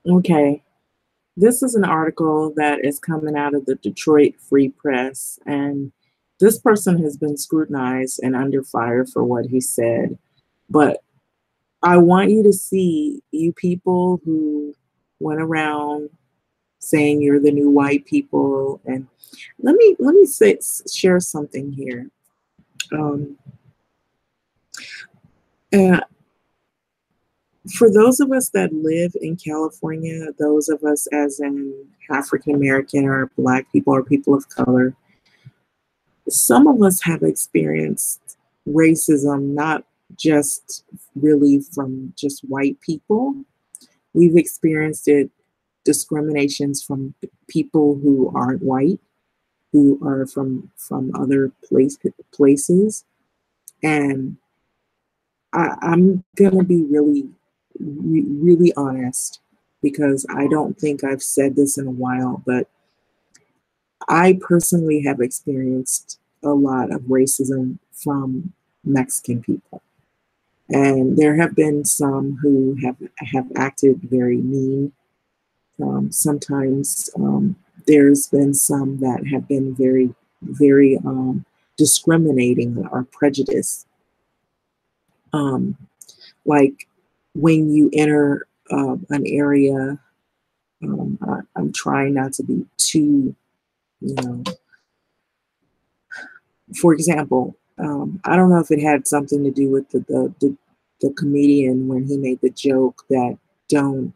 Okay. This is an article that is coming out of the Detroit Free Press, and this person has been scrutinized and under fire for what he said. But I want you to see, you people who went around saying you're the new white people, and let me share something here. Um, and for those of us that live in California, those of us as in African American or Black people or people of color, some of us have experienced racism, not just really from just white people. We've experienced it discriminations from people who aren't white, who are from other places, and I'm gonna be really honest because I don't think I've said this in a while, but I personally have experienced a lot of racism from Mexican people. And there have been some who have acted very mean. Sometimes there's been some that have been very discriminating or prejudiced. Um, like when you enter an area, I'm trying not to be too, you know, for example, I don't know if it had something to do with the comedian when he made the joke that don't,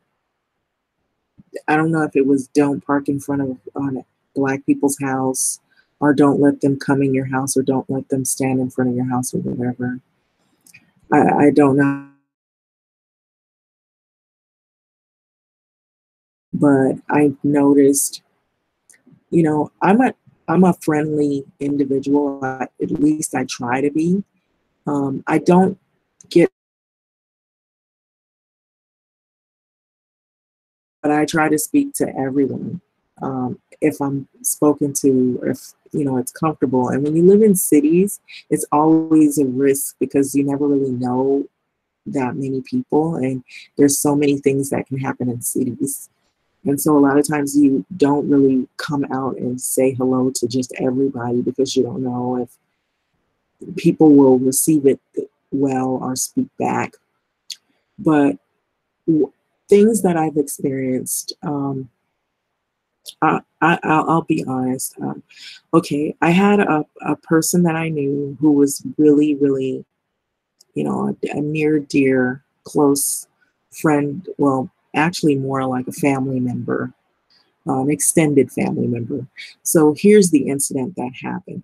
I don't know if it was don't park in front of on Black people's house, or don't let them come in your house, or don't let them stand in front of your house, or whatever. I don't know, but I noticed, I'm a friendly individual. At least I try to be. I don't get, but I try to speak to everyone. If I'm spoken to, or if it's comfortable. And when you live in cities, it's always a risk because you never really know that many people, and there's so many things that can happen in cities. And so a lot of times you don't really come out and say hello to just everybody because you don't know if people will receive it well or speak back. But things that I've experienced, I'll be honest. Okay, I had a person that I knew who was really, a near dear, close friend. Well, actually, more like a family member, extended family member. So here's the incident that happened.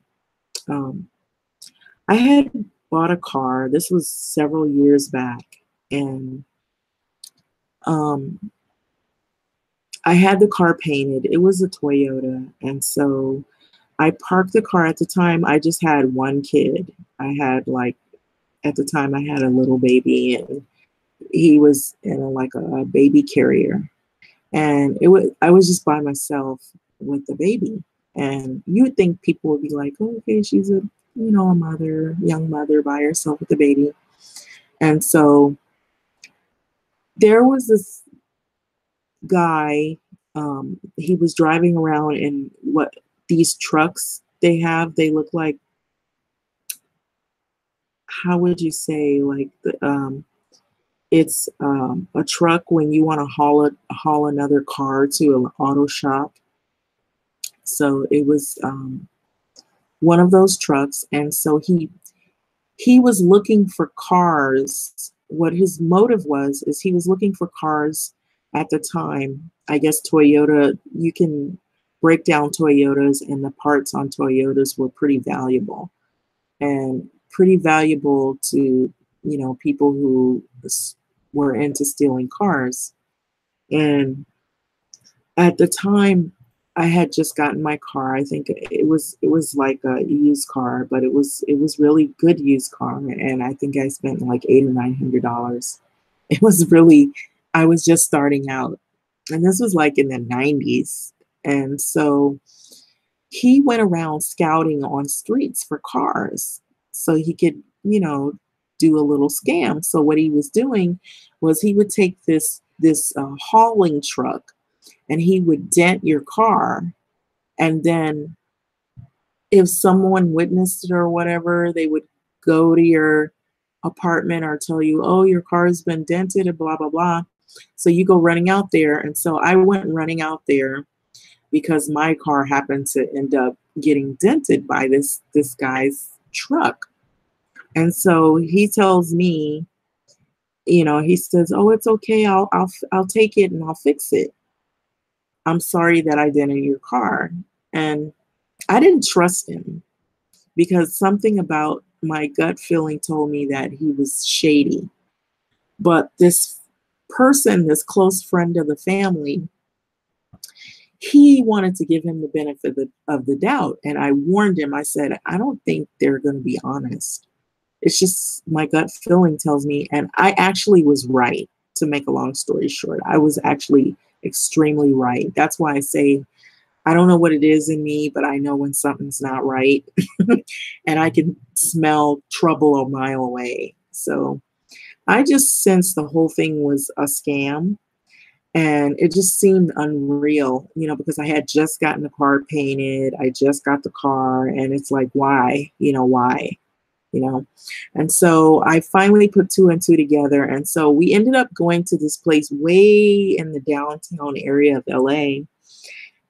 Um, I had bought a car. This was several years back, and um, I had the car painted. It was a Toyota, and so I parked the car. At the time. I just had one kid. I had like at the time I had a little baby, and he was in a baby carrier, and I was just by myself with the baby. And you would think people would be like, oh, okay, she's a mother, young mother by herself with the baby. And so there was this guy. He was driving around in what these trucks they have. They look like, how would you say, like it's a truck when you want to haul another car to an auto shop. So it was one of those trucks, and so he was looking for cars. What his motive was is he was looking for cars at the time. I guess Toyota, you can break down Toyotas, and the parts on Toyotas were pretty valuable, and pretty valuable to people who were into stealing cars. And at the time, I had just gotten my car. I think it was like a used car, but it was really good used car, and I think I spent like $800 or $900. It was really, I was just starting out, and this was like in the 90s, and so he went around scouting on streets for cars so he could do a little scam. So what he was doing was he would take this this hauling truck, and he would dent your car, and then if someone witnessed it or whatever, they would go to your apartment or tell you, oh, your car's been dented and blah, blah, blah. So you go running out there. And so I went running out there because my car happened to end up getting dented by this guy's truck. And so he tells me, he says, "Oh, it's okay. I'll take it and I'll fix it. I'm sorry that I dented your car." And I didn't trust him because something about my gut feeling told me that he was shady. But this person, this close friend of the family, he wanted to give him the benefit of the doubt. And I warned him, I said, I don't think they're going to be honest. It's just my gut feeling tells me. And I actually was right, to make a long story short. I was actually extremely right. That's why I say, I don't know what it is in me, but I know when something's not right. And I can smell trouble a mile away. So I just sensed the whole thing was a scam. And it just seemed unreal, because I had just gotten the car painted. I just got the car, and it's like, why? Why? And so I finally put two and two together. And so we ended up going to this place way in the downtown area of LA.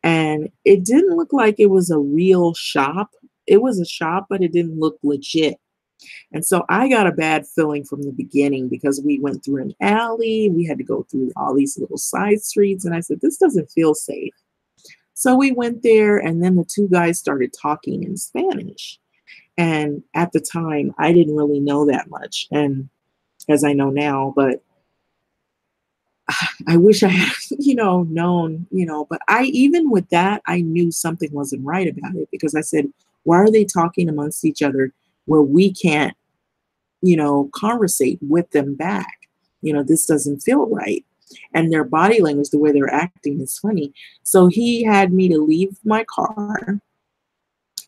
And it didn't look like it was a real shop. It was a shop, but it didn't look legit. And so I got a bad feeling from the beginning because we went through an alley. We had to go through all these little side streets. And I said, this doesn't feel safe. So we went there, and then the two guys started talking in Spanish. And at the time, I didn't really know that much, and as I know now, but I wish I had, known, but even with that, I knew something wasn't right about it because I said, why are they talking amongst each other where we can't, conversate with them back? This doesn't feel right. And their body language, the way they're acting is funny. So he had me to leave my car.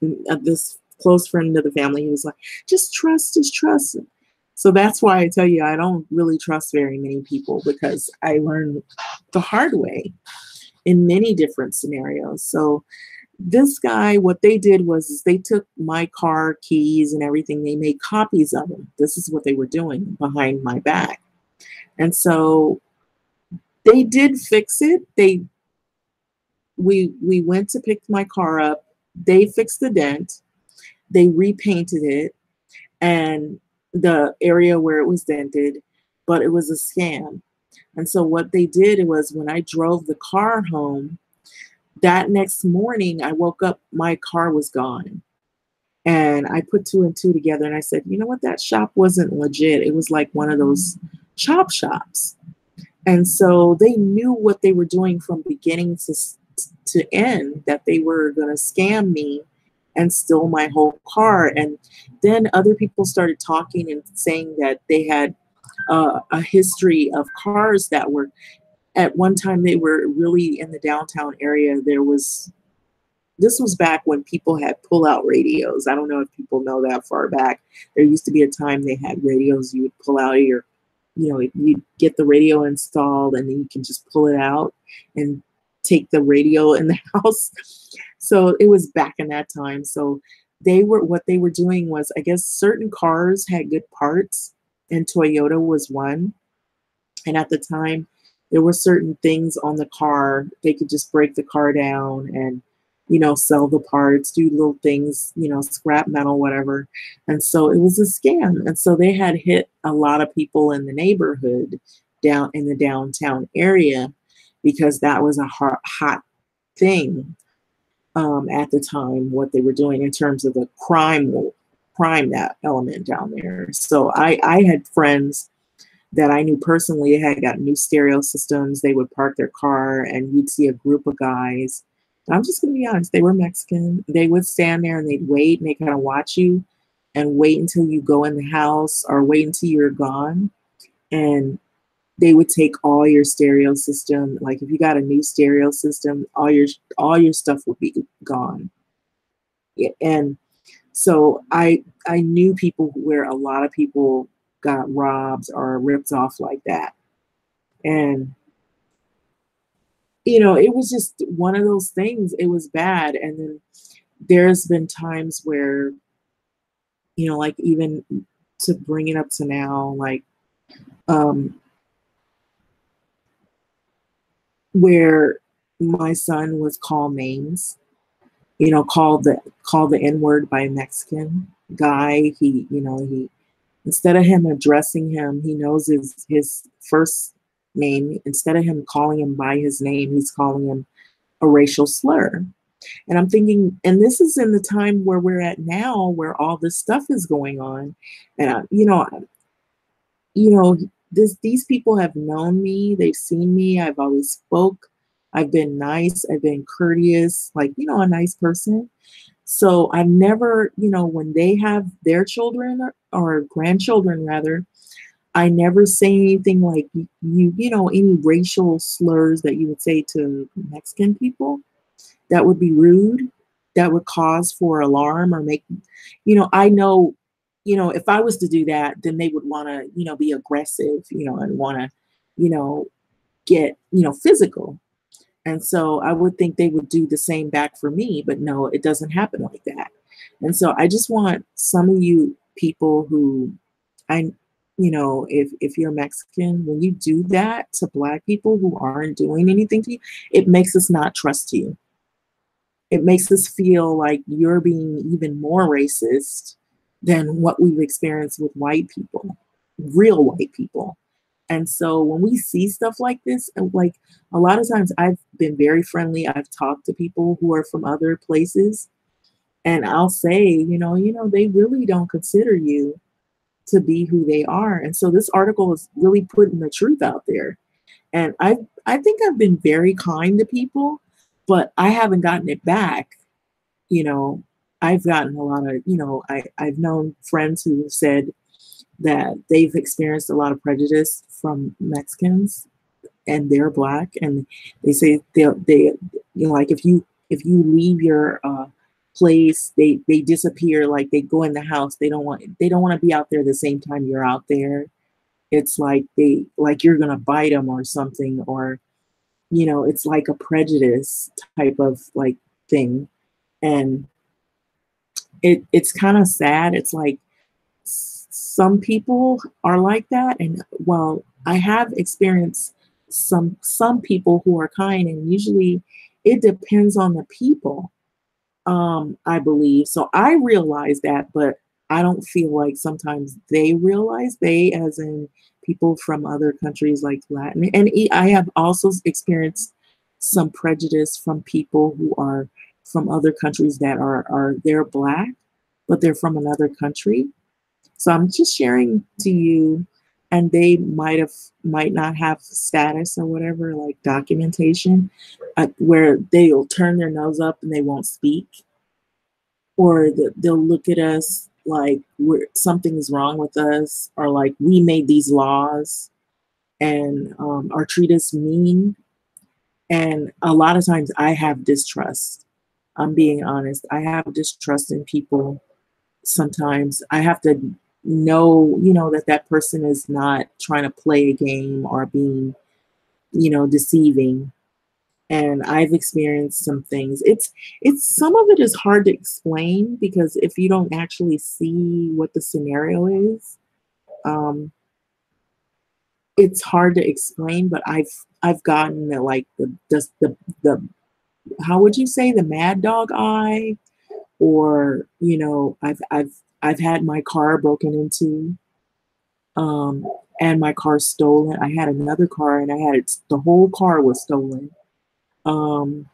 This close friend of the family, he was like, just trust. So that's why I tell you, I don't really trust very many people because I learned the hard way in many different scenarios. So this guy, what they did was they took my car keys and everything. They made copies of them. This is what they were doing behind my back. And so they did fix it. We went to pick my car up. They fixed the dent. They repainted it and the area where it was dented, but it was a scam. And so what they did was when I drove the car home, that next morning I woke up, my car was gone. And I put two and two together and I said, you know what, that shop wasn't legit. It was like one of those chop shops. And so they knew what they were doing from beginning to end, that they were going to scam me and steal my whole car. And then other people started talking and saying that they had a history of cars that were, at one time they were really in the downtown area. This was back when people had pull-out radios. I don't know if people know that far back. There used to be a time they had radios you would pull out of your, you'd get the radio installed and then you can just pull it out and take the radio in the house. So it was back in that time. So what they were doing was, I guess certain cars had good parts and Toyota was one. And at the time, there were certain things on the car. They could just break the car down and, sell the parts, do little things, scrap metal, whatever. And so it was a scam. And so they had hit a lot of people in the neighborhood down in the downtown area because that was a hot thing at the time, what they were doing in terms of the crime that element down there. So I had friends that I knew personally had got new stereo systems. They would park their car and you'd see a group of guys. And I'm just going to be honest, they were Mexican. They would stand there and they'd wait and they kind of watch you and wait until you go in the house or wait until you're gone. And they would take all your stereo system. Like if you got a new stereo system, all your stuff would be gone. Yeah, and so I knew people where a lot of people got robbed or ripped off like that. And it was just one of those things. It was bad. And then there's been times where, like even to bring it up to now, like um, where my son was called names, called the N word by a Mexican guy. He instead of him addressing him, he knows his first name. Instead of him calling him by his name, he's calling him a racial slur. And I'm thinking, and this is in the time where we're at now, where all this stuff is going on, and you know, these people have known me, they've seen me, I've always spoke, I've been nice, I've been courteous, like, a nice person. So I've never, when they have their children or grandchildren rather, I never say anything like any racial slurs that you would say to Mexican people that would be rude, that would cause for alarm or make, I know, if I was to do that, then they would want to, be aggressive, and want to, you know, get, physical. And so I would think they would do the same back for me, but no, it doesn't happen like that. And so I just want some of you people who I, if you're Mexican, when you do that to Black people who aren't doing anything to you, it makes us not trust you. It makes us feel like you're being even more racist than what we've experienced with white people, real white people. And so when we see stuff like this, like a lot of times I've been very friendly. I've talked to people who are from other places, and I'll say, they really don't consider you to be who they are. And so this article is really putting the truth out there. And I think I've been very kind to people, but I haven't gotten it back. You know, I've gotten a lot of, I've known friends who have said that they've experienced a lot of prejudice from Mexicans and they're Black, and they say they like if you leave your place, they disappear, like they go in the house, they don't want to be out there the same time you're out there. It's like you're gonna bite them or something, or it's like a prejudice type of like thing. And it's kind of sad. It's like some people are like that, and well, I have experienced some people who are kind, and usually it depends on the people. I believe so. I realize that, but I don't feel like sometimes they realize, they as in people from other countries like Latin. And I have also experienced some prejudice from people who are from other countries that are they're Black, but they're from another country. So I'm just sharing to you, and they might not have status or whatever, like documentation, where they'll turn their nose up and they won't speak, or they'll look at us like something is wrong with us, or like we made these laws, and or treat us mean. And a lot of times I have distrust. I'm being honest. I have distrust in people. Sometimes I have to know, that that person is not trying to play a game or being, deceiving. And I've experienced some things. It's some of it is hard to explain because if you don't actually see what the scenario is, um, it's hard to explain. But I've gotten like the how would you say, the mad dog eye, or I've had my car broken into, um, and my car stolen. I had another car, and I had the whole car was stolen. Um,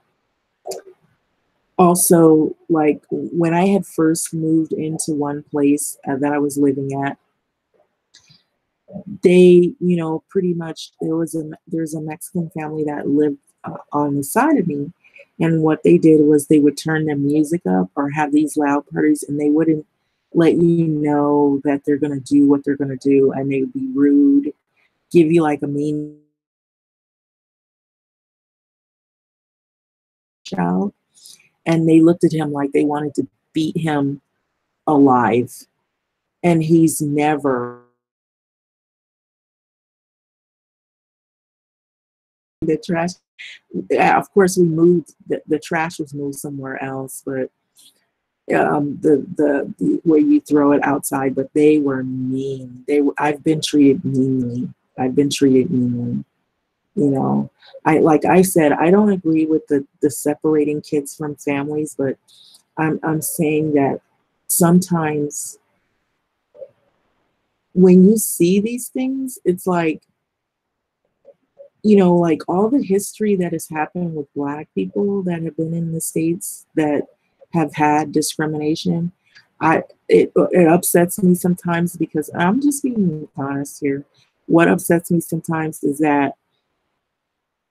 Also, like when I had first moved into one place that I was living at, they, pretty much there's a Mexican family that lived on the side of me, and what they did was they would turn the music up or have these loud parties, and they wouldn't let you know that they're gonna do what they're gonna do, and they would be rude, give you like a mean shout, and they looked at him like they wanted to beat him alive, and he's never the trash Yeah, of course, we moved, the trash was moved somewhere else, but the where you throw it outside, but they were mean. I've been treated meanly. I've been treated meanly. You know, like I said, I don't agree with the separating kids from families, but I'm saying that sometimes when you see these things, it's like, like all the history that has happened with Black people that have been in the States that have had discrimination. It upsets me sometimes because I'm just being honest here. What upsets me sometimes is that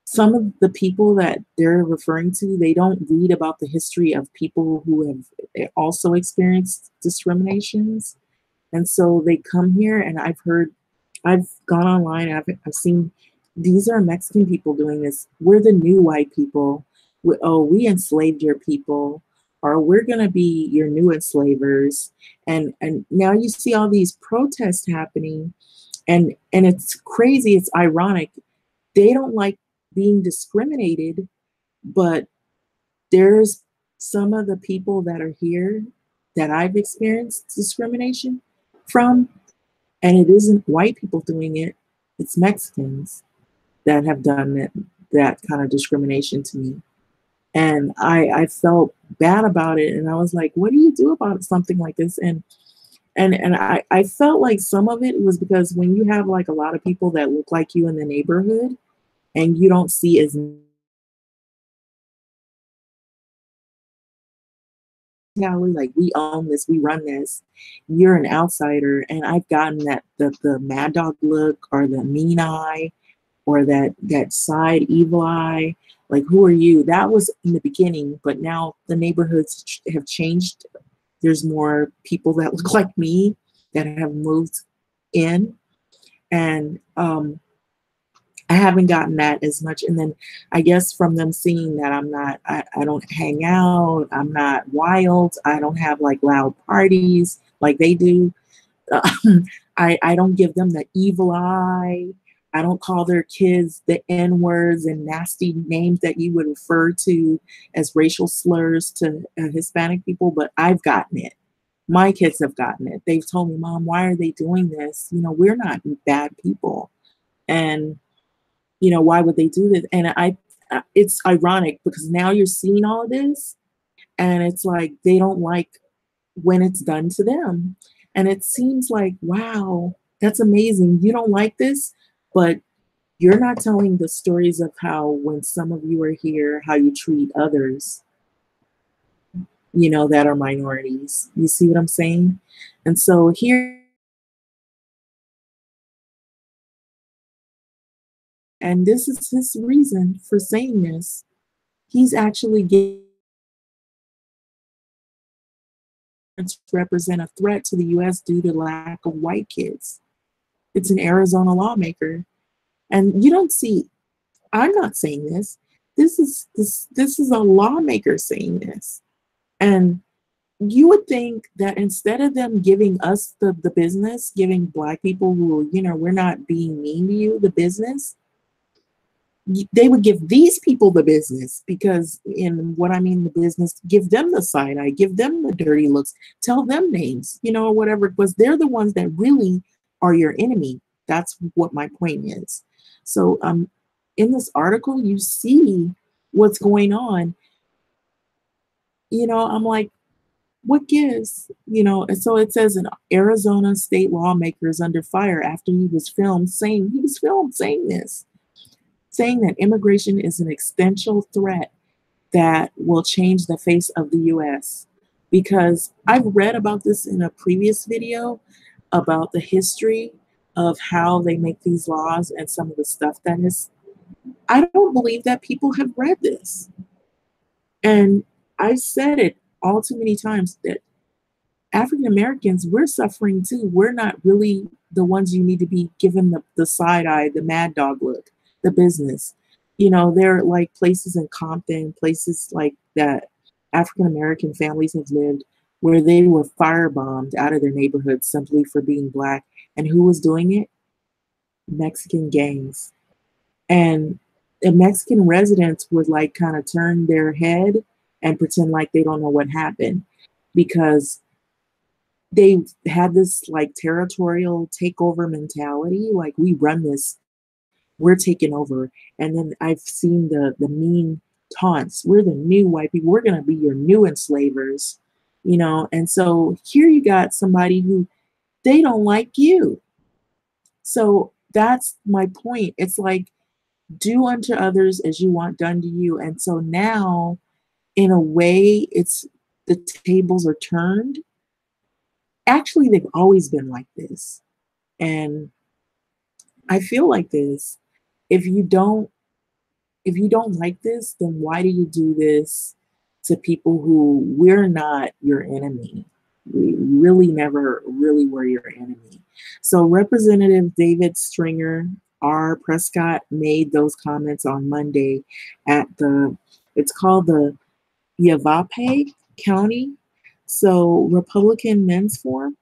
some of the people that they're referring to, they don't read about the history of people who have also experienced discriminations. And so they come here, and I've gone online, and I've seen these are Mexican people doing this. We're the new white people. We enslaved your people, or we're gonna be your new enslavers. And now you see all these protests happening, and it's crazy. It's ironic. They don't like being discriminated, but there's some of the people that are here that I've experienced discrimination from, and it isn't white people doing it, it's Mexicans that have done that kind of discrimination to me. And I felt bad about it, and I was like, what do you do about something like this? And I felt like some of it was because when you have like a lot of people that look like you in the neighborhood, and you don't see as like we own this, we run this, you're an outsider. And I've gotten that the mad dog look, or the mean eye, or that side evil eye, like, who are you? That was in the beginning, but now the neighborhoods have changed. There's more people that look like me that have moved in, and I haven't gotten that as much. And then I guess from them seeing that I don't hang out, I'm not wild, I don't have like loud parties like they do. I don't give them the evil eye. I don't call their kids the N words and nasty names that you would refer to as racial slurs to Hispanic people, but I've gotten it. My kids have gotten it. They've told me, Mom, why are they doing this? We're not bad people. And why would they do this? And it's ironic because now you're seeing all of this, and it's like they don't like when it's done to them. And it seems like, wow, that's amazing. You don't like this, but you're not telling the stories of how when some of you are here, how you treat others, that are minorities. You see what I'm saying? And so here, and this is his reason for saying this. He's actually getting to represent a threat to the U.S. due to lack of white kids. It's an Arizona lawmaker. And you don't see, I'm not saying this. This is a lawmaker saying this. And you would think that instead of them giving us the business, giving Black people who, we're not being mean to you, the business, they would give these people the business. Because in what I mean the business, give them the side eye, give them the dirty looks, tell them names, or whatever, because they're the ones that really are your enemy. That's what my point is. So in this article, you see what's going on. I'm like, what gives? And so it says an Arizona state lawmaker is under fire after he was filmed saying this, saying that immigration is an existential threat that will change the face of the US. Because I've read about this in a previous video about the history of how they make these laws and some of the stuff that is, I don't believe that people have read this. And I've said it all too many times that African Americans, we're suffering too. We're not really the ones you need to be given the side eye, the mad dog look, the business. There are like places in Compton, places like that African American families have lived where they were firebombed out of their neighborhoods simply for being Black. And who was doing it? Mexican gangs. And Mexican residents would like kind of turn their head and pretend like they don't know what happened because they had this like territorial takeover mentality, like we run this, we're taking over. And then I've seen the mean taunts. We're the new white people. We're gonna be your new enslavers, you know. And so here you got somebody who they don't like you. So that's my point. It's like do unto others as you want done to you. And so now, in a way, it's the tables are turned. Actually, they've always been like this. And I feel like this. If you don't if you don't like this, then why do you do this to people who we're not your enemy? We really never really were your enemy. So Representative David Stringer R. Prescott made those comments on Monday at it's called the Yavapai County, so Republican Men's Forum.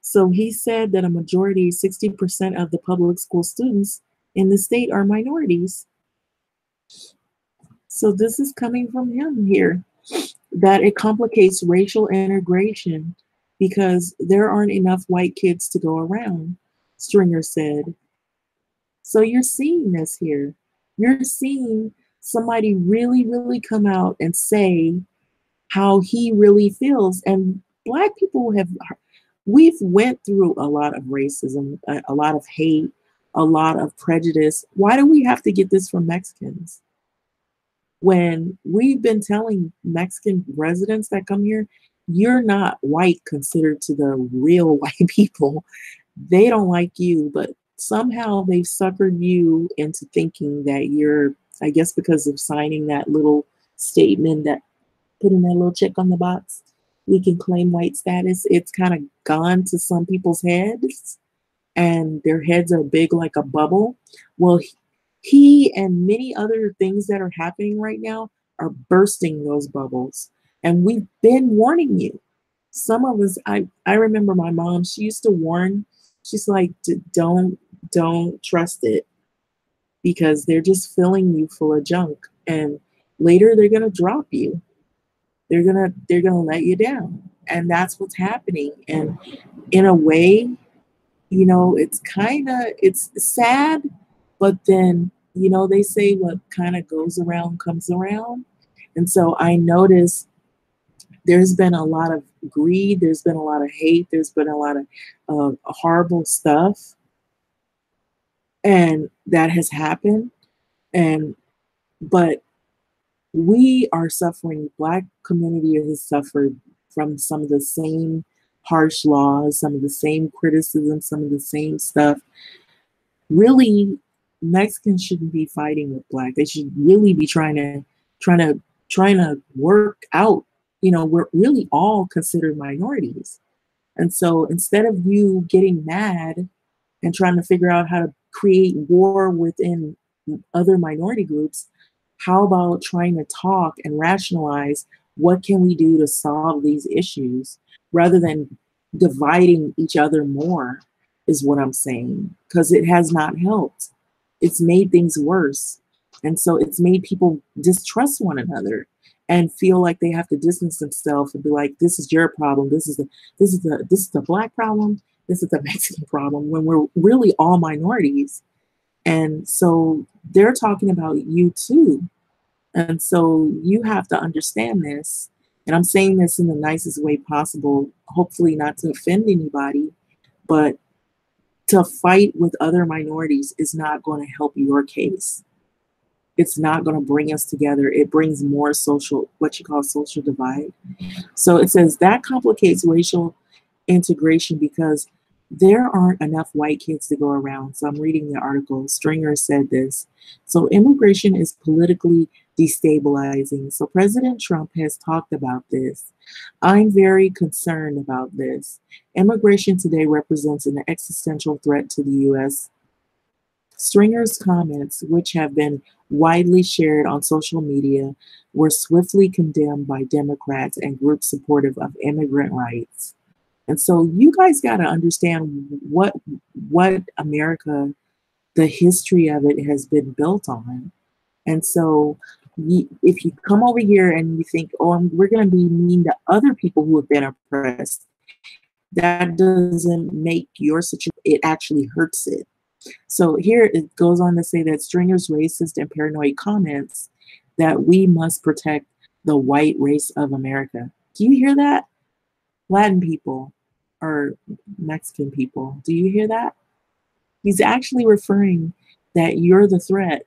So he said that a majority, 60% of the public school students in the state are minorities. So this is coming from him here, that it complicates racial integration because there aren't enough white kids to go around, Stringer said. So you're seeing this here. You're seeing somebody really, really come out and say how he really feels. And Black people we've went through a lot of racism, a lot of hate, a lot of prejudice. Why do we have to get this from Mexicans? When we've been telling Mexican residents that come here, you're not white considered to the real white people. They don't like you, but somehow they've suckered you into thinking that you're, I guess because of signing that little statement, that putting that little check on the box, we can claim white status. It's kind of gone to some people's heads and their heads are big like a bubble. Well, he and many other things that are happening right now are bursting those bubbles. And we've been warning you. Some of us, I remember my mom, she used to warn, she's like, don't trust it because they're just filling you full of junk. And later they're gonna drop you. They're gonna let you down. And that's what's happening. And in a way, you know, it's sad, but then, you know, they say what kind of goes around comes around. And so I noticed there's been a lot of greed, there's been a lot of hate, there's been a lot of horrible stuff, and that has happened. And but we are suffering. Black community has suffered from some of the same harsh laws, some of the same criticism, some of the same stuff. Really, Mexicans shouldn't be fighting with Black. They should really be trying to work out. You know, we're really all considered minorities. And so instead of you getting mad and trying to figure out how to create war within other minority groups, how about trying to talk and rationalize what can we do to solve these issues rather than dividing each other more, is what I'm saying, because it has not helped. It's made things worse. And so it's made people distrust one another and feel like they have to distance themselves and be like, this is your problem. This is the Black problem. This is the Mexican problem, when we're really all minorities. And so they're talking about you too. And so you have to understand this. And I'm saying this in the nicest way possible, hopefully not to offend anybody, but to fight with other minorities is not going to help your case. It's not going to bring us together. It brings more social, what you call social divide. So it says that complicates racial integration because there aren't enough white kids to go around. So I'm reading the article. Stringer said this. So immigration is politically destabilizing. So President Trump has talked about this. I'm very concerned about this. Immigration today represents an existential threat to the U.S. Stringer's comments, which have been widely shared on social media, were swiftly condemned by Democrats and groups supportive of immigrant rights. And so you guys got to understand what America, the history of it has been built on. And so if you come over here and you think, oh, we're going to be mean to other people who have been oppressed, that doesn't make your situation, it actually hurts it. So here it goes on to say that Stringer's racist and paranoid comments that we must protect the white race of America. Do you hear that? Latin people or Mexican people, do you hear that? He's actually referring that you're the threat,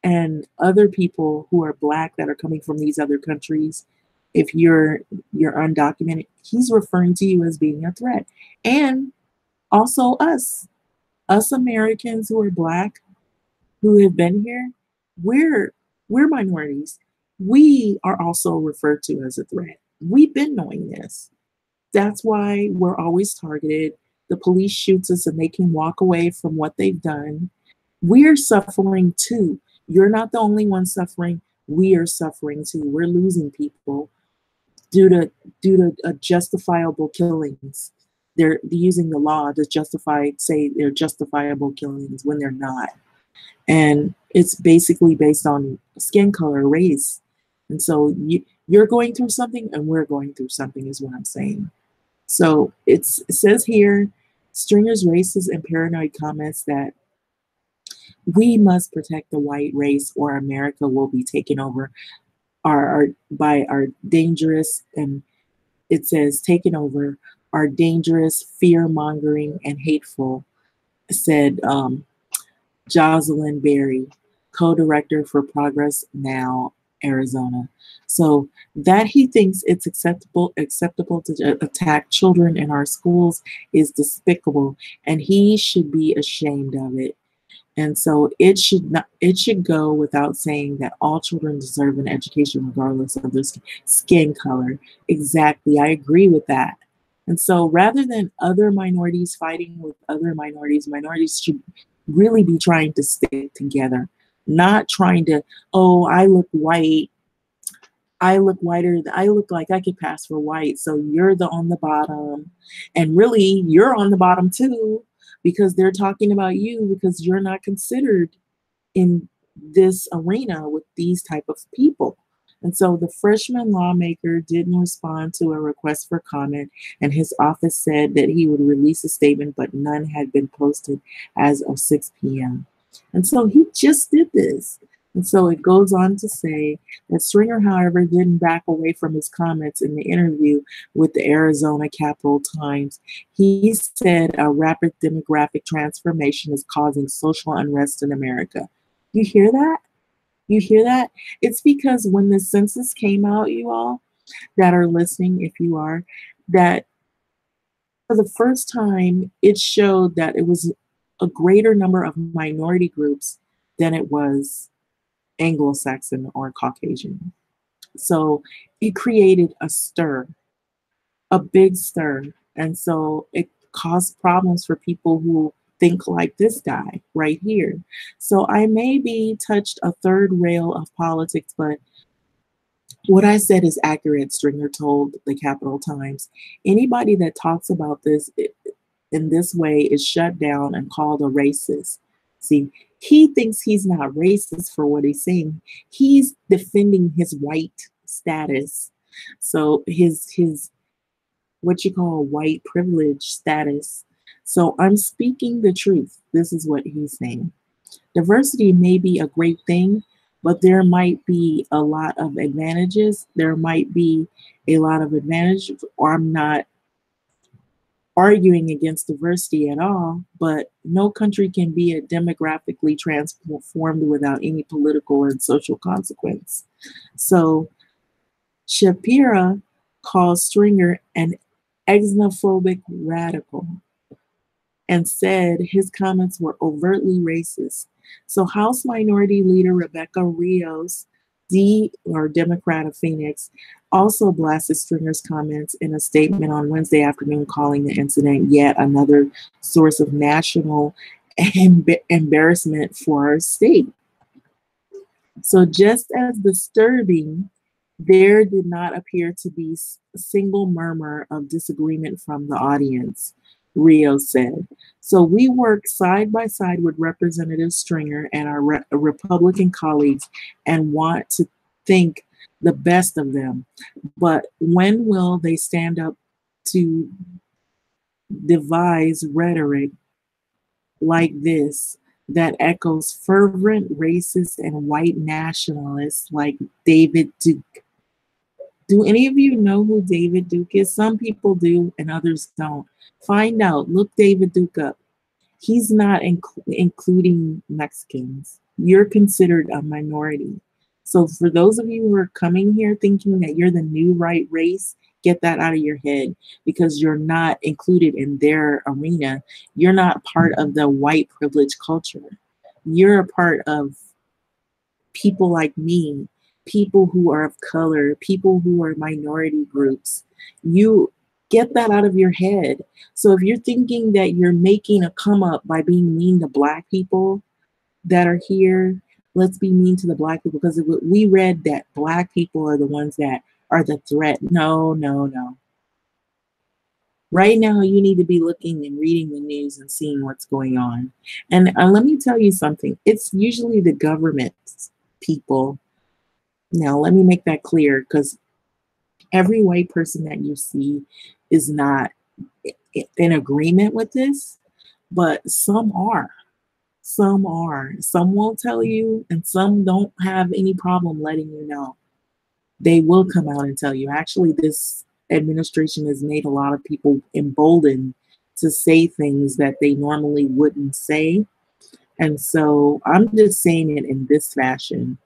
and other people who are black that are coming from these other countries, if you're undocumented, he's referring to you as being a threat. And also us Americans who are black, who have been here, we're minorities. We are also referred to as a threat. We've been knowing this. That's why we're always targeted. The police shoots us and they can walk away from what they've done. We're suffering too. You're not the only one suffering. We are suffering too. We're losing people due to justifiable killings. They're using the law to say they're justifiable killings when they're not. And it's basically based on skin color, race. And so you're going through something and we're going through something is what I'm saying. So it says here, Stringer's racist and paranoid comments that we must protect the white race or America will be taken over by our dangerous, and it says taken over, are dangerous, fear-mongering, and hateful, said Jocelyn Berry, co-director for Progress Now, Arizona. So that he thinks it's acceptable to attack children in our schools is despicable, and he should be ashamed of it. And so it should go without saying that all children deserve an education regardless of their skin color. Exactly. I agree with that. And so rather than other minorities fighting with other minorities, minorities should really be trying to stick together, not trying to, oh, I look white. I look whiter. I look like I could pass for white. So you're on the bottom. And really, you're on the bottom too, because they're talking about you because you're not considered in this arena with these type of people. And so the freshman lawmaker didn't respond to a request for comment, and his office said that he would release a statement, but none had been posted as of 6 p.m. And so he just did this. And so it goes on to say that Stringer, however, didn't back away from his comments in the interview with the Arizona Capital Times. He said a rapid demographic transformation is causing social unrest in America. You hear that? You hear that? It's because when the census came out, you all that are listening, if you are, that for the first time, it showed that it was a greater number of minority groups than it was Anglo-Saxon or Caucasian. So it created a stir, a big stir. And so it caused problems for people who think like this guy right here. So I maybe touched a third rail of politics, but what I said is accurate, Stringer told the Capital Times. Anybody that talks about this in this way is shut down and called a racist. See, he thinks he's not racist for what he's saying. He's defending his white status. So his what you call white privilege status. So I'm speaking the truth. This is what he's saying. Diversity may be a great thing, but there might be a lot of advantages. There might be a lot of advantages, or I'm not arguing against diversity at all, but no country can be demographically transformed without any political and social consequence. So Shapira calls Stringer an xenophobic radical and said his comments were overtly racist. So House Minority Leader Rebecca Rios, Democrat of Phoenix, also blasted Stringer's comments in a statement on Wednesday afternoon, calling the incident yet another source of national embarrassment for our state. So just as disturbing, there did not appear to be a single murmur of disagreement from the audience. Rio said. So we work side by side with Representative Stringer and our Republican colleagues and want to think the best of them. But when will they stand up to devise rhetoric like this that echoes fervent racist and white nationalists like David Duke? Do any of you know who David Duke is? Some people do and others don't. Find out. Look David Duke up. He's not including Mexicans. You're considered a minority. So for those of you who are coming here thinking that you're the new right race, get that out of your head because you're not included in their arena. You're not part of the white privilege culture. You're a part of people like me, people who are of color, people who are minority groups. You get that out of your head. So if you're thinking that you're making a come up by being mean to black people that are here, let's be mean to the black people because we read that black people are the ones that are the threat. No, no, no. Right now, you need to be looking and reading the news and seeing what's going on. And let me tell you something. It's usually the government's people. Now, let me make that clear because every white person that you see is not in agreement with this, but some are. Some are. Some won't tell you, and some don't have any problem letting you know. They will come out and tell you. Actually, this administration has made a lot of people emboldened to say things that they normally wouldn't say. And so I'm just saying it in this fashion.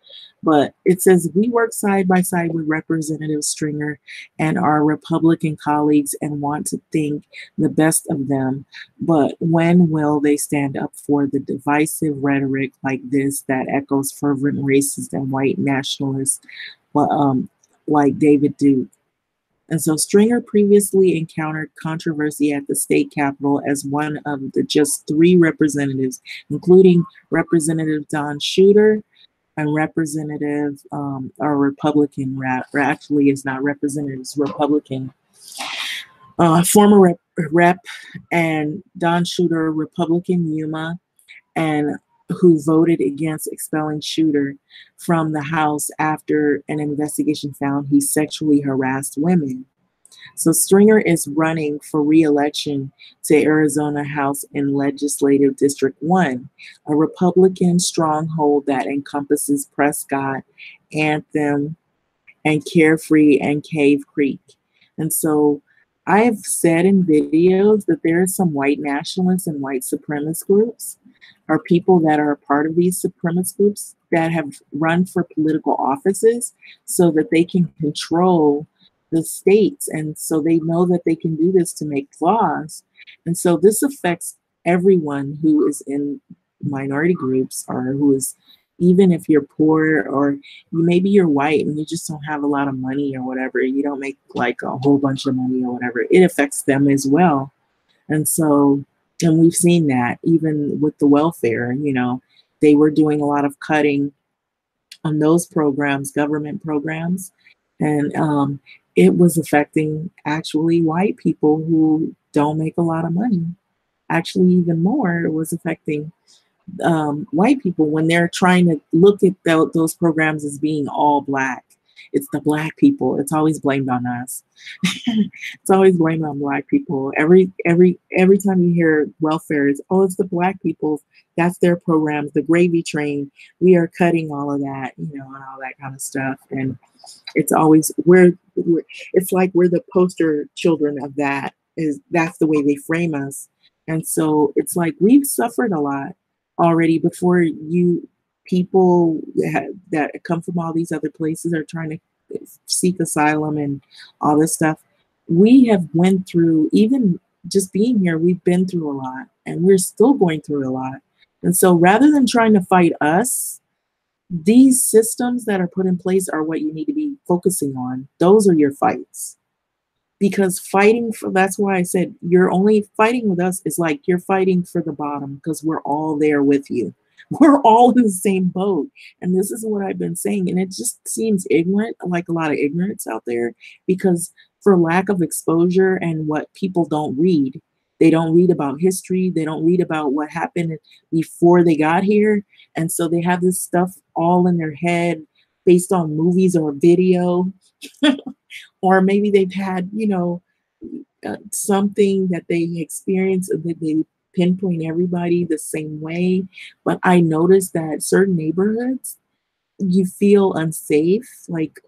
But it says we work side by side with Representative Stringer and our Republican colleagues and want to think the best of them. But when will they stand up for the divisive rhetoric like this that echoes fervent racist and white nationalists like David Duke? And so Stringer previously encountered controversy at the state capitol as one of the just 3 representatives, including Representative Don Shooter and Representative, or Republican, or actually is not representative, it's Republican, former rep and Don Shooter, Republican Yuma, and who voted against expelling Shooter from the House after an investigation found he sexually harassed women. So Stringer is running for re-election to Arizona House in Legislative District 1, a Republican stronghold that encompasses Prescott, Anthem, and Carefree and Cave Creek. And so I've said in videos that there are some white nationalists and white supremacist groups, or people that are a part of these supremacist groups that have run for political offices so that they can control the states. And so they know that they can do this to make laws. And so this affects everyone who is in minority groups or who is, even if you're poor or maybe you're white and you just don't have a lot of money or whatever, you don't make like a whole bunch of money or whatever, it affects them as well. And so, and we've seen that even with the welfare, they were doing a lot of cutting on those programs, government programs, and it was affecting actually white people who don't make a lot of money. Actually, even more, it was affecting white people when they're trying to look at those programs as being all black. It's the black people. It's always blamed on us. It's always blamed on black people. Every time you hear welfare, it's the black people. That's their programs, the gravy train. We are cutting all of that, and all that kind of stuff. And it's always it's like we're the poster children of that. That's the way they frame us. And so it's like we've suffered a lot already before you people that come from all these other places are trying to seek asylum and all this stuff. We have went through, even just being here, we've been through a lot and we're still going through a lot. And so rather than trying to fight us, these systems that are put in place are what you need to be focusing on. Those are your fights. Because that's why I said you're only fighting with us is like you're fighting for the bottom because we're all there with you. We're all in the same boat. And this is what I've been saying. And it just seems ignorant, like a lot of ignorance out there, because for lack of exposure and what people don't read, They don't read about history. They don't read about what happened before they got here. And so they have this stuff all in their head based on movies or video. Or maybe they've had, something that they experience that they pinpoint everybody the same way. But I noticed that certain neighborhoods, you feel unsafe. Like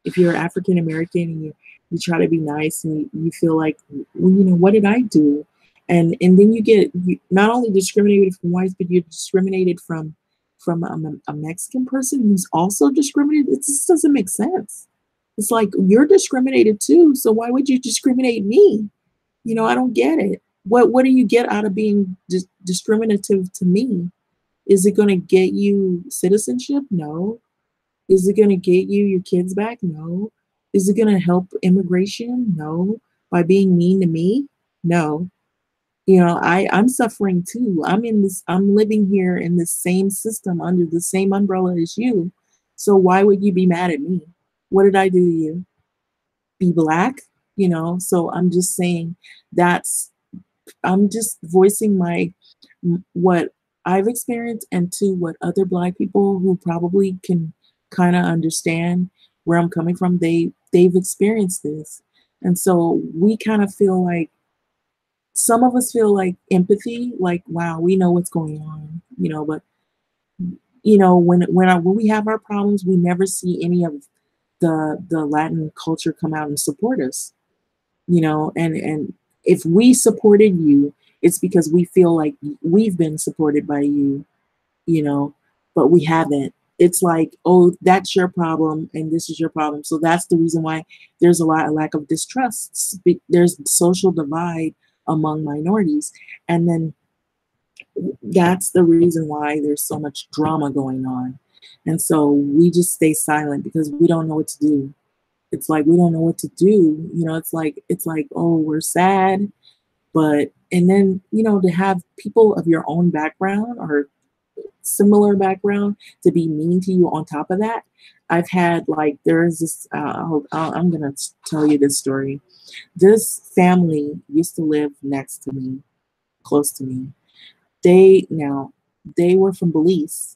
if you're African American and you try to be nice and you feel like, well, what did I do? And then you get not only discriminated from whites, but you're discriminated from a Mexican person who's also discriminated. It just doesn't make sense. It's like you're discriminated too, so why would you discriminate me? I don't get it. What do you get out of being discriminative to me? Is it going to get you citizenship? No. Is it going to get you your kids back? No. Is it going to help immigration? No. By being mean to me? No. I'm suffering too. I'm living here in the same system under the same umbrella as you. So why would you be mad at me? What did I do to you? Be black? So I'm just saying that's I'm just voicing what I've experienced, and to what other black people who probably can kind of understand where I'm coming from, they've experienced this. And so we kind of feel like some of us feel like empathy, like wow, we know what's going on, but when we have our problems, we never see any of the Latin culture come out and support us, and if we supported you, it's because we feel like we've been supported by you, you know but we haven't. It's like, oh, that's your problem and this is your problem, so that's the reason why there's a lack of distrust. There's social divide among minorities, and then that's the reason why there's so much drama going on. And so we just stay silent because we don't know what to do. It's like we don't know what to do. It's like, oh, we're sad, but and then to have people of your own background or similar background to be mean to you on top of that. I've had like there's this. I'm gonna tell you this story. This family used to live next to me, close to me. They were from Belize,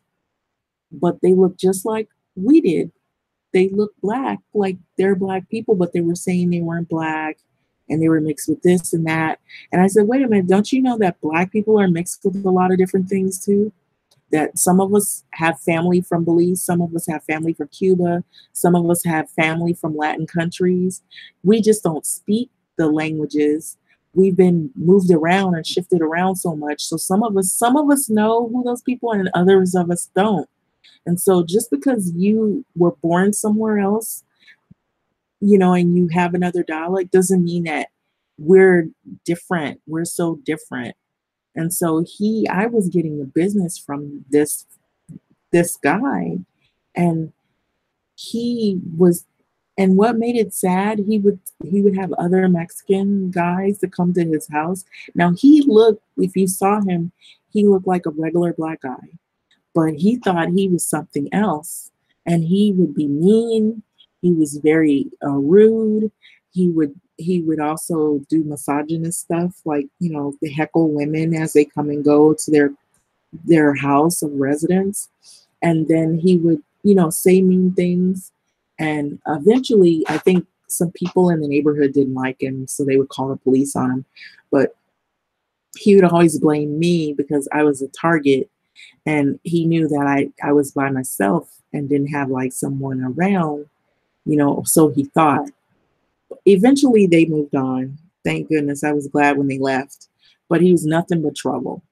but they look just like we did. They look black, like they're black people, but they were saying they weren't black and they were mixed with this and that. And I said, wait a minute, don't you know that black people are mixed with a lot of different things too? That some of us have family from Belize, some of us have family from Cuba, some of us have family from Latin countries. We just don't speak the languages. We've been moved around and shifted around so much. So some of us know who those people are and others of us don't. And so just because you were born somewhere else, and you have another dialect doesn't mean that we're different. We're so different. And so I was getting the business from this guy, and he was, and what made it sad, he would have other Mexican guys that come to his house. Now if you saw him, he looked like a regular black guy, but he thought he was something else, and he would be mean. He was very rude. He would also do misogynist stuff, like the heckle women as they come and go to their house of residence, and then he would say mean things. And eventually, I think some people in the neighborhood didn't like him, so they would call the police on him. But he would always blame me because I was a target, and he knew that I was by myself and didn't have like someone around, so he thought. Eventually they moved on. Thank goodness. I was glad when they left. But he was nothing but trouble.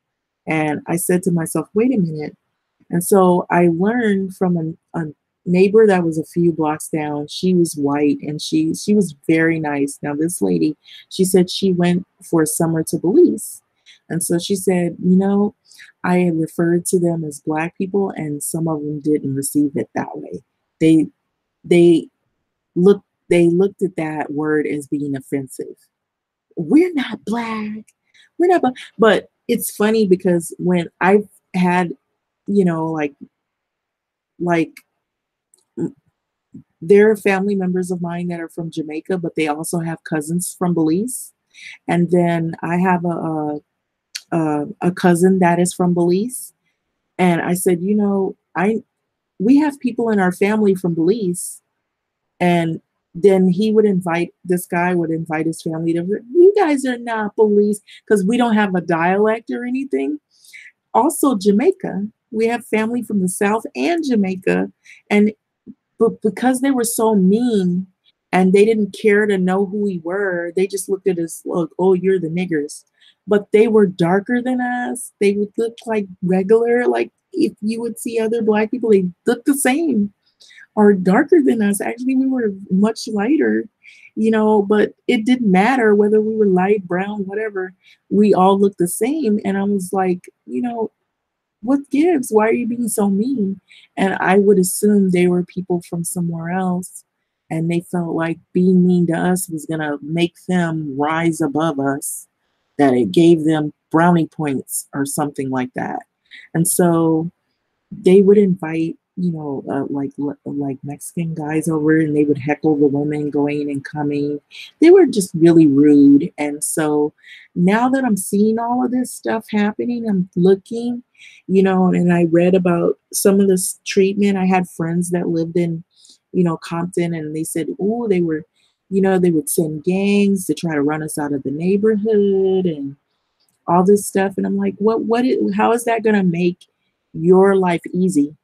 And I said to myself, wait a minute. And so I learned from a neighbor that was a few blocks down. She was white and she was very nice. Now this lady, she said she went for a summer to Belize. And so she said, I had referred to them as black people, and some of them didn't receive it that way. They they looked at that word as being offensive. We're not black. We're not black. But it's funny because when I've had, like there are family members of mine that are from Jamaica, but they also have cousins from Belize. And then I have a cousin that is from Belize, and I said, you know, I we have people in our family from Belize, and then he would invite this guy would invite his family to, you guys are not Belize because we don't have a dialect or anything. Also, Jamaica, we have family from the South and Jamaica, and but because they were so mean and they didn't care to know who we were, they just looked at us like, oh, you're the niggers. But they were darker than us. They would look like regular, like if you would see other black people, they look the same or darker than us. Actually, we were much lighter, you know, but it didn't matter whether we were light, brown, whatever. We all looked the same. And I was like, you know, what gives? Why are you being so mean? And I would assume they were people from somewhere else and they felt like being mean to us was going to make them rise above us, that it gave them brownie points or something like that. And so they would invite, you know, like Mexican guys over, and they would heckle the women going and coming. They were just really rude. And so now that I'm seeing all of this stuff happening, I'm looking, you know, and I read about some of this treatment. I had friends that lived in, you know, Compton, and they said, oh, they were, you know, they would send gangs to try to run us out of the neighborhood and all this stuff. And I'm like, how is that going to make your life easy?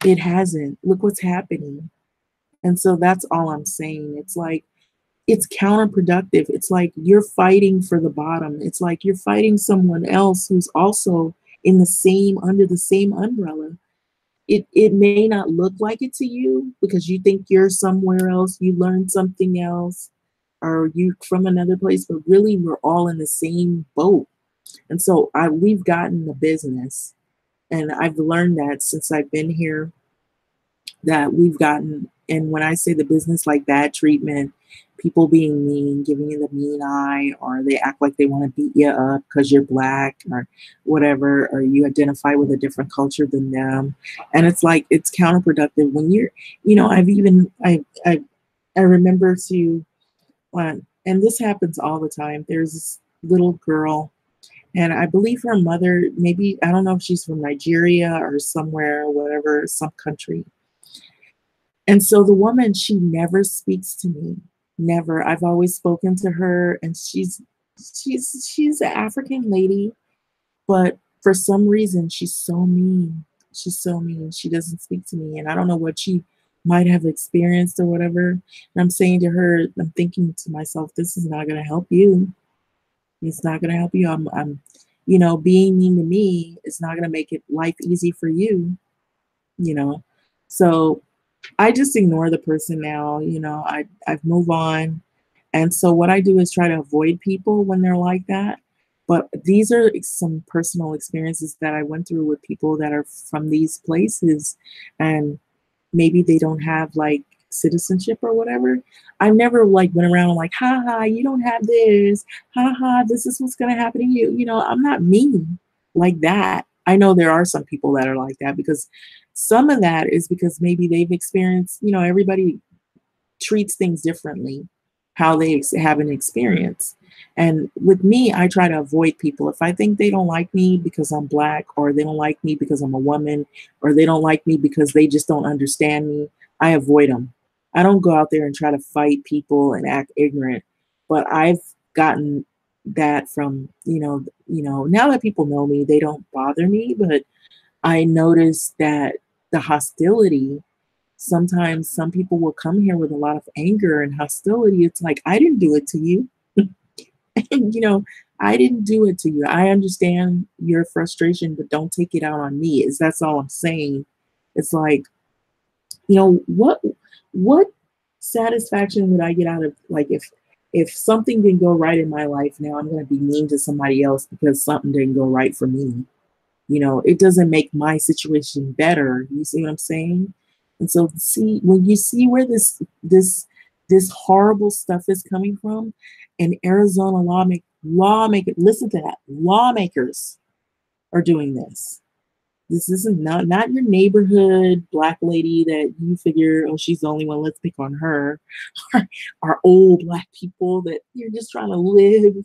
It hasn't. Look what's happening. And so that's all I'm saying. It's like, it's counterproductive. It's like you're fighting for the bottom. It's like you're fighting someone else who's also in the same, under the same umbrella. It may not look like it to you because you think you're somewhere else, you learned something else, or you from another place, but really we're all in the same boat. And so we've gotten the business. And I've learned that since I've been here, that we've gotten, and when I say the business, like bad treatment, people being mean, giving you the mean eye, or they act like they want to beat you up because you're black or whatever, or you identify with a different culture than them. And it's like, it's counterproductive when you're, you know, I remember to, and this happens all the time. There's this little girl, and I believe her mother, maybe, I don't know if she's from Nigeria or somewhere, whatever, some country. And so the woman, she never speaks to me. Never. I've always spoken to her, and she's an African lady, but for some reason she's so mean. She's so mean. She doesn't speak to me, and I don't know what she might have experienced or whatever. And I'm saying to her, I'm thinking to myself, this is not going to help you. It's not going to help you. You know, being mean to me is not going to make it life easy for you, you know. So I just ignore the person now, you know, I've moved on. And so what I do is try to avoid people when they're like that. But these are some personal experiences that I went through with people that are from these places, and maybe they don't have like citizenship or whatever. I never like went around like, ha ha, you don't have this, ha ha, this is what's gonna happen to you. You know, I'm not mean like that. I know there are some people that are like that because some of that is because maybe they've experienced, you know, everybody treats things differently, how they have an experience. And with me, I try to avoid people. If I think they don't like me because I'm black, or they don't like me because I'm a woman, or they don't like me because they just don't understand me, I avoid them. I don't go out there and try to fight people and act ignorant. But I've gotten that from, now that people know me, they don't bother me. But I noticed that the hostility, sometimes some people will come here with a lot of anger and hostility. It's like, I didn't do it to you. And, I didn't do it to you. I understand your frustration, but don't take it out on me. That's all I'm saying. It's like, what satisfaction would I get out of, like, if something didn't go right in my life, now I'm going to be mean to somebody else because something didn't go right for me. It doesn't make my situation better. You see what I'm saying? And so when you see where this horrible stuff is coming from, and Arizona lawmakers, listen to that, lawmakers are doing this. This isn't not your neighborhood black lady that you figure, oh, she's the only one, let's pick on her. Our old black people that you're just trying to live,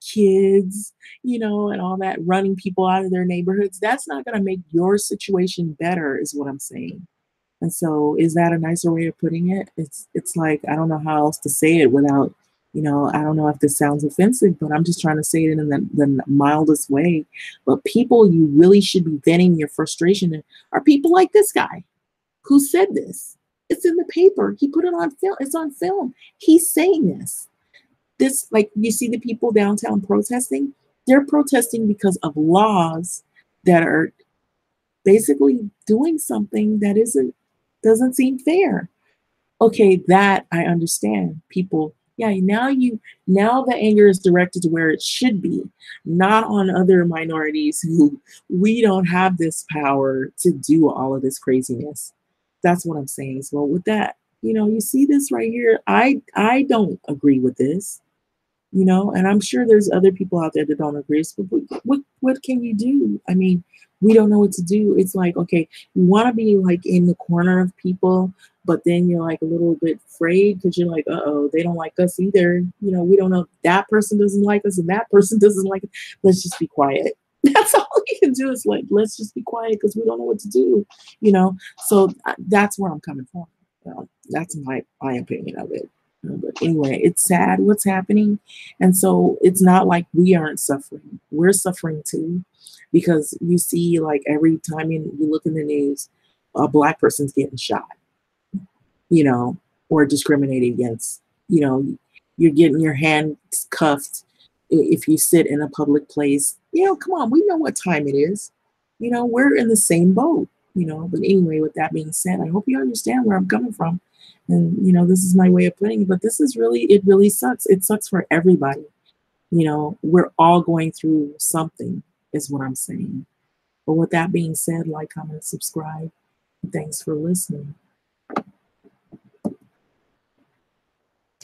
kids, and all that, running people out of their neighborhoods. That's not going to make your situation better, is what I'm saying. And so, is that a nicer way of putting it? It's like, I don't know how else to say it without, I don't know if this sounds offensive, but I'm just trying to say it in the mildest way. But people you really should be venting your frustration in are people like this guy who said this. It's in the paper. He put it on film. It's on film. He's saying this. This, like, you see the people downtown protesting, they're protesting because of laws that are basically doing something that doesn't seem fair. Okay, that I understand. People, yeah, now the anger is directed to where it should be, not on other minorities who we don't have this power to do all of this craziness. That's what I'm saying. So with that, you see this right here. I don't agree with this. And I'm sure there's other people out there that don't agree. So what can you do? I mean, we don't know what to do. It's like, okay, you want to be like in the corner of people, but then you're like a little bit afraid because you're like, uh-oh, they don't like us either. We don't know if that person doesn't like us and that person doesn't like it. Let's just be quiet. That's all we can do, is like, let's just be quiet because we don't know what to do. So that's where I'm coming from. That's my opinion of it. But anyway, it's sad what's happening. And so it's not like we aren't suffering. We're suffering too, because you see, like, every time you look in the news, a black person's getting shot, or discriminated against. You're getting your hands cuffed if you sit in a public place. Come on, we know what time it is. We're in the same boat, But anyway, with that being said, I hope you understand where I'm coming from. And, this is my way of putting it, but it really sucks. It sucks for everybody. We're all going through something, is what I'm saying. But with that being said, like, comment, subscribe. Thanks for listening.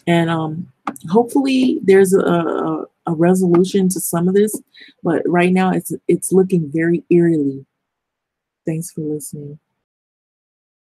And hopefully there's a resolution to some of this, but right now it's looking very eerily. Thanks for listening.